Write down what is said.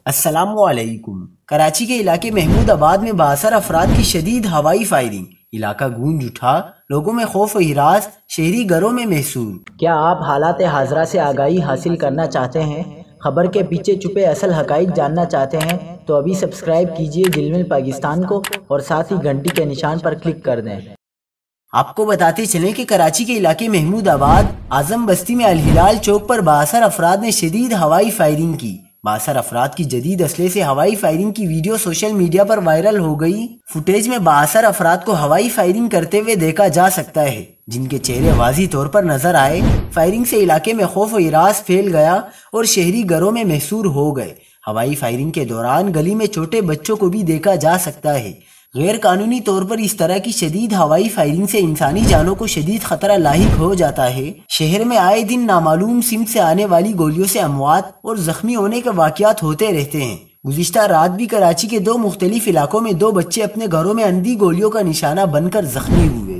السلام علیکم۔ کراچی کے علاقے محمود آباد میں بااثر افراد کی شدید ہوائی فائرنگ، علاقہ گونج اٹھا، لوگوں میں خوف و ہراس، شہری گھروں میں محصور۔ کیا آپ حالات حاضرہ سے آگاہی حاصل کرنا چاہتے ہیں؟ خبر کے پیچھے چھپے اصل حقائق جاننا چاہتے ہیں تو ابھی سبسکرائب کیجئے جلمل پاکستان کو اور ساتھ ہی گھنٹی کے نشان پر کلک کر دیں۔ آپ کو بتاتے چلیں کہ کراچی کے علاقے محمود آباد اعظم بستی میں الہلال چوک پر بااثر افراد نے شدید ہوائی فائرنگ کی۔ بااثر افراد کی جدید اسلحے سے ہوائی فائرنگ کی ویڈیو سوشل میڈیا پر وائرل ہو گئی۔ فوٹیج میں بااثر افراد کو ہوائی فائرنگ کرتے ہوئے دیکھا جا سکتا ہے، جن کے چہرے واضح طور پر نظر آئے۔ فائرنگ سے علاقے میں خوف و ہراس پھیل گیا اور شہری گھروں میں محصور ہو گئے۔ ہوائی فائرنگ کے دوران گلی میں چھوٹے بچوں کو بھی دیکھا جا سکتا ہے۔ غیر قانونی طور پر اس طرح کی شدید ہوائی فائرنگ سے انسانی جانوں کو شدید خطرہ لاحق ہو جاتا ہے۔ شہر میں آئے دن نامعلوم سمت سے آنے والی گولیوں سے اموات اور زخمی ہونے کے واقعات ہوتے رہتے ہیں۔ گزشتہ رات بھی کراچی کے دو مختلف علاقوں میں دو بچے اپنے گھروں میں اندھی گولیوں کا نشانہ بن کر زخمی ہوئے۔